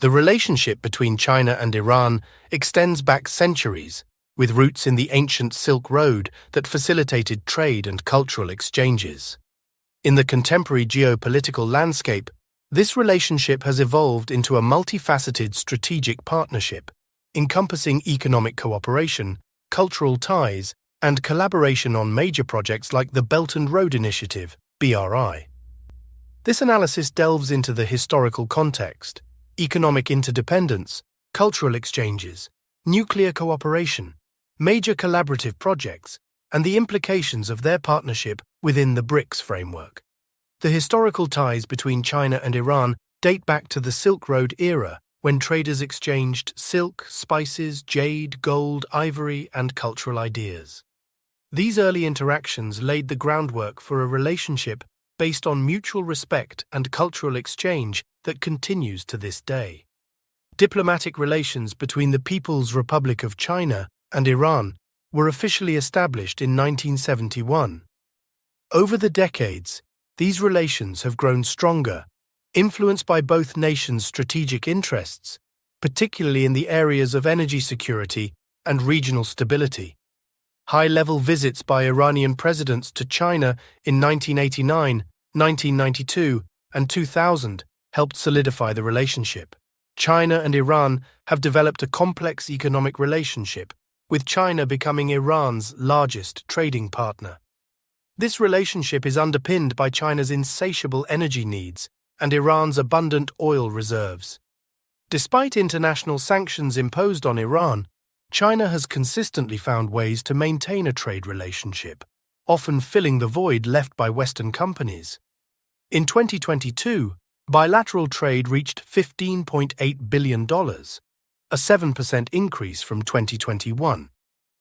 The relationship between China and Iran extends back centuries, with roots in the ancient Silk Road that facilitated trade and cultural exchanges. In the contemporary geopolitical landscape, this relationship has evolved into a multifaceted strategic partnership, encompassing economic cooperation, cultural ties, and collaboration on major projects like the Belt and Road Initiative, BRI. This analysis delves into the historical context, economic interdependence, cultural exchanges, nuclear cooperation, major collaborative projects, and the implications of their partnership within the BRICS framework. The historical ties between China and Iran date back to the Silk Road era, when traders exchanged silk, spices, jade, gold, ivory, and cultural ideas. These early interactions laid the groundwork for a relationship based on mutual respect and cultural exchange that continues to this day. Diplomatic relations between the People's Republic of China and Iran were officially established in 1971. Over the decades, these relations have grown stronger, influenced by both nations' strategic interests, particularly in the areas of energy security and regional stability. High-level visits by Iranian presidents to China in 1989, 1992, and 2000 helped solidify the relationship. China and Iran have developed a complex economic relationship, with China becoming Iran's largest trading partner. This relationship is underpinned by China's insatiable energy needs and Iran's abundant oil reserves. Despite international sanctions imposed on Iran, China has consistently found ways to maintain a trade relationship, often filling the void left by Western companies. In 2022, bilateral trade reached $15.8 billion, a 7% increase from 2021.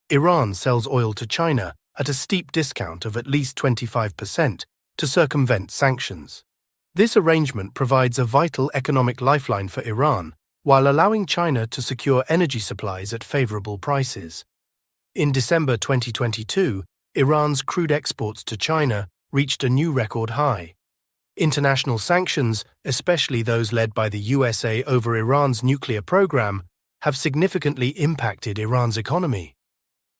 Iran sells oil to China at a steep discount of at least 25% to circumvent sanctions. This arrangement provides a vital economic lifeline for Iran, while allowing China to secure energy supplies at favorable prices. In December 2022, Iran's crude exports to China reached a new record high. International sanctions, especially those led by the USA over Iran's nuclear program, have significantly impacted Iran's economy.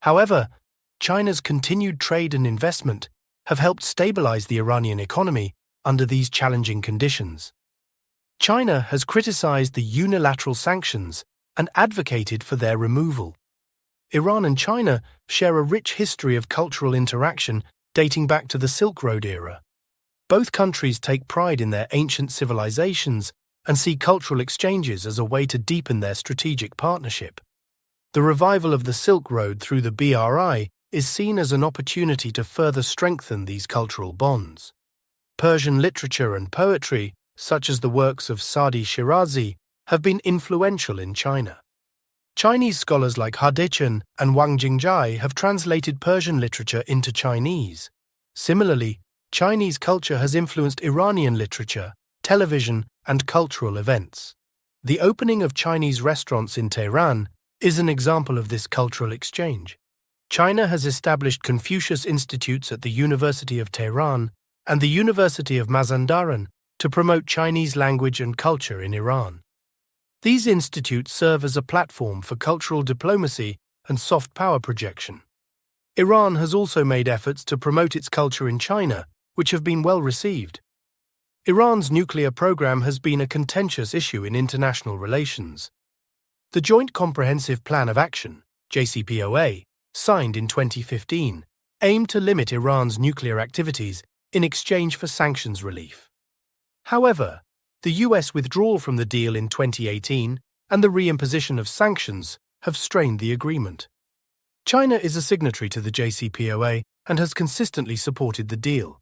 However, China's continued trade and investment have helped stabilize the Iranian economy under these challenging conditions. China has criticized the unilateral sanctions and advocated for their removal. Iran and China share a rich history of cultural interaction dating back to the Silk Road era. Both countries take pride in their ancient civilizations and see cultural exchanges as a way to deepen their strategic partnership. The revival of the Silk Road through the BRI is seen as an opportunity to further strengthen these cultural bonds. Persian literature and poetry, such as the works of Sadi Shirazi, have been influential in China. Chinese scholars like Hadichin and Wang Jingjai have translated Persian literature into Chinese. Similarly, Chinese culture has influenced Iranian literature, television, and cultural events. The opening of Chinese restaurants in Tehran is an example of this cultural exchange. China has established Confucius Institutes at the University of Tehran and the University of Mazandaran to promote Chinese language and culture in Iran. These institutes serve as a platform for cultural diplomacy and soft power projection. Iran has also made efforts to promote its culture in China, which have been well received. Iran's nuclear program has been a contentious issue in international relations. The Joint Comprehensive Plan of Action, JCPOA, signed in 2015, aimed to limit Iran's nuclear activities in exchange for sanctions relief. However, the US withdrawal from the deal in 2018 and the reimposition of sanctions have strained the agreement. China is a signatory to the JCPOA and has consistently supported the deal.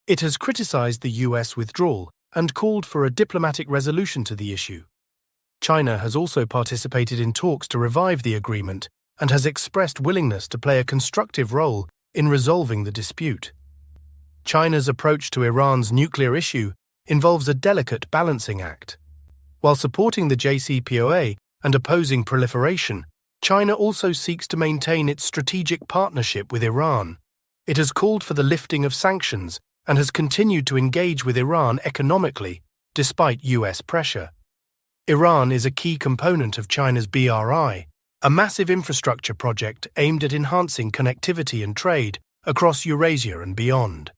It has criticized the US withdrawal and called for a diplomatic resolution to the issue. China has also participated in talks to revive the agreement and has expressed willingness to play a constructive role in resolving the dispute. China's approach to Iran's nuclear issue involves a delicate balancing act. While supporting the JCPOA and opposing proliferation, China also seeks to maintain its strategic partnership with Iran. It has called for the lifting of sanctions and has continued to engage with Iran economically, despite US pressure. Iran is a key component of China's BRI, a massive infrastructure project aimed at enhancing connectivity and trade across Eurasia and beyond.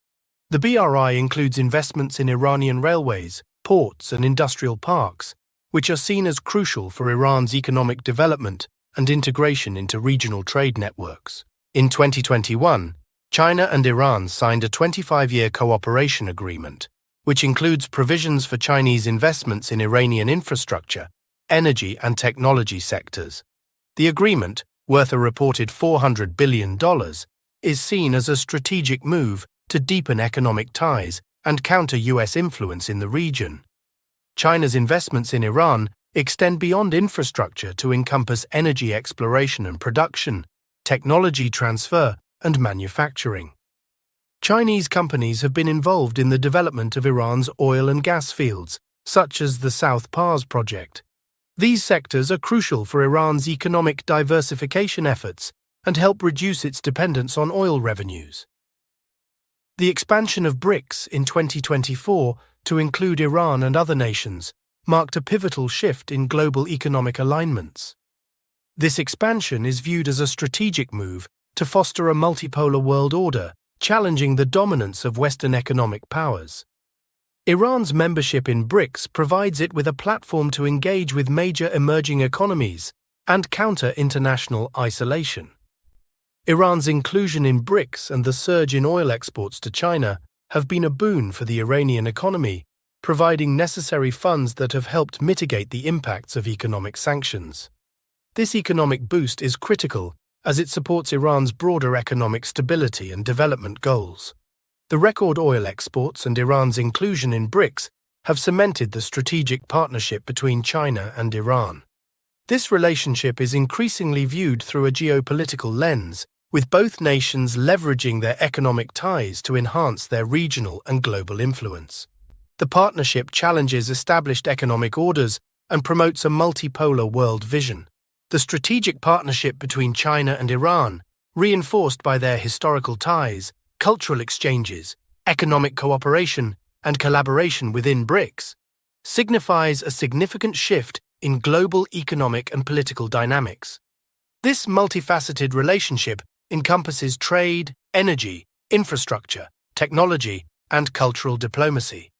The BRI includes investments in Iranian railways, ports, and industrial parks, which are seen as crucial for Iran's economic development and integration into regional trade networks. In 2021, China and Iran signed a 25-year cooperation agreement, which includes provisions for Chinese investments in Iranian infrastructure, energy, and technology sectors. The agreement, worth a reported $400 billion, is seen as a strategic move to deepen economic ties and counter U.S. influence in the region. China's investments in Iran extend beyond infrastructure to encompass energy exploration and production, technology transfer, and manufacturing. Chinese companies have been involved in the development of Iran's oil and gas fields, such as the South Pars project. These sectors are crucial for Iran's economic diversification efforts and help reduce its dependence on oil revenues. The expansion of BRICS in 2024 to include Iran and other nations marked a pivotal shift in global economic alignments. This expansion is viewed as a strategic move to foster a multipolar world order, challenging the dominance of Western economic powers. Iran's membership in BRICS provides it with a platform to engage with major emerging economies and counter international isolation. Iran's inclusion in BRICS and the surge in oil exports to China have been a boon for the Iranian economy, providing necessary funds that have helped mitigate the impacts of economic sanctions. This economic boost is critical as it supports Iran's broader economic stability and development goals. The record oil exports and Iran's inclusion in BRICS have cemented the strategic partnership between China and Iran. This relationship is increasingly viewed through a geopolitical lens, with both nations leveraging their economic ties to enhance their regional and global influence. The partnership challenges established economic orders and promotes a multipolar world vision. The strategic partnership between China and Iran, reinforced by their historical ties, cultural exchanges, economic cooperation, and collaboration within BRICS, signifies a significant shift in global economic and political dynamics. This multifaceted relationship encompasses trade, energy, infrastructure, technology, and cultural diplomacy.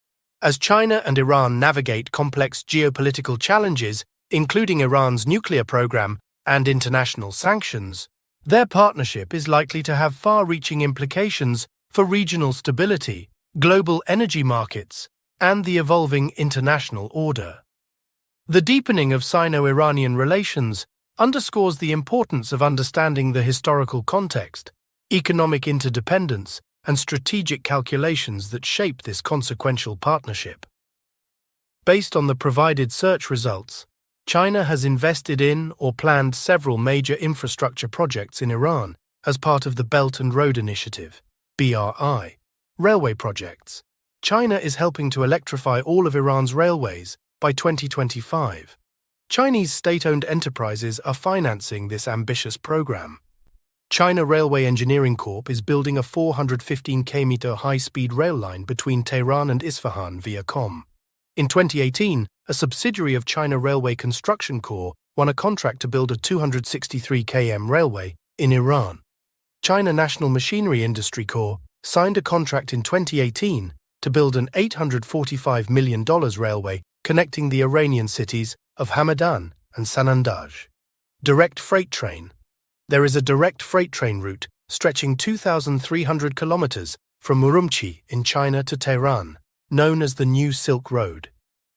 As China and Iran navigate complex geopolitical challenges, including Iran's nuclear program and international sanctions, their partnership is likely to have far-reaching implications for regional stability, global energy markets, and the evolving international order. The deepening of Sino-Iranian relations underscores the importance of understanding the historical context, economic interdependence, and strategic calculations that shape this consequential partnership. Based on the provided search results, China has invested in or planned several major infrastructure projects in Iran as part of the Belt and Road Initiative, BRI, railway projects. China is helping to electrify all of Iran's railways by 2025. Chinese state-owned enterprises are financing this ambitious program. China Railway Engineering Corp is building a 415 km high-speed rail line between Tehran and Isfahan via Com. In 2018, a subsidiary of China Railway Construction Corp won a contract to build a 263 km railway in Iran. China National Machinery Industry Corp signed a contract in 2018 to build an $845 million railway connecting the Iranian cities of Hamadan and Sanandaj. Direct freight train. There is a direct freight train route stretching 2,300 kilometers from Urumqi in China to Tehran, known as the New Silk Road.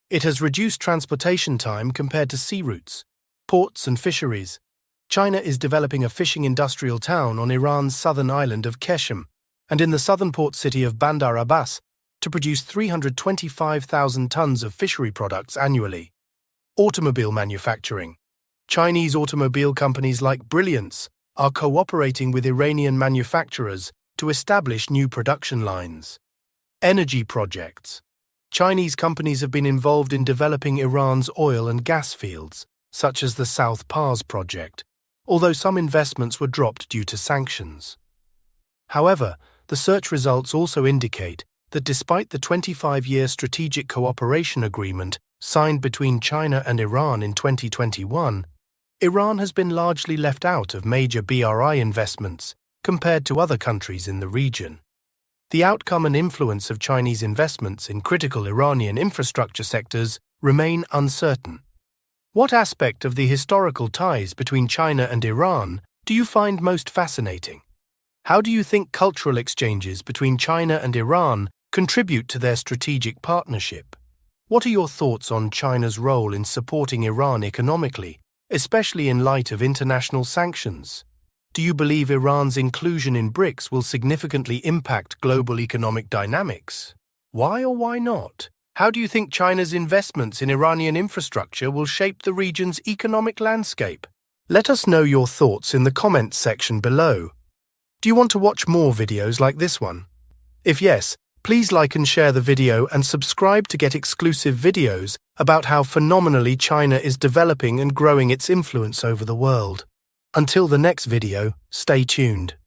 It has reduced transportation time compared to sea routes, ports and fisheries. China is developing a fishing industrial town on Iran's southern island of Keshem and in the southern port city of Bandar Abbas to produce 325,000 tons of fishery products annually. Automobile manufacturing. Chinese automobile companies like Brilliance are cooperating with Iranian manufacturers to establish new production lines. Energy projects. Chinese companies have been involved in developing Iran's oil and gas fields, such as the South Pars project, although some investments were dropped due to sanctions. However, the search results also indicate that despite the 25-year strategic cooperation agreement signed between China and Iran in 2021, Iran has been largely left out of major BRI investments compared to other countries in the region. The outcome and influence of Chinese investments in critical Iranian infrastructure sectors remain uncertain. What aspect of the historical ties between China and Iran do you find most fascinating? How do you think cultural exchanges between China and Iran contribute to their strategic partnership? What are your thoughts on China's role in supporting Iran economically, especially in light of international sanctions? Do you believe Iran's inclusion in BRICS will significantly impact global economic dynamics? Why or why not? How do you think China's investments in Iranian infrastructure will shape the region's economic landscape? Let us know your thoughts in the comments section below. Do you want to watch more videos like this one? If yes, please like and share the video and subscribe to get exclusive videos about how phenomenally China is developing and growing its influence over the world. Until the next video, stay tuned.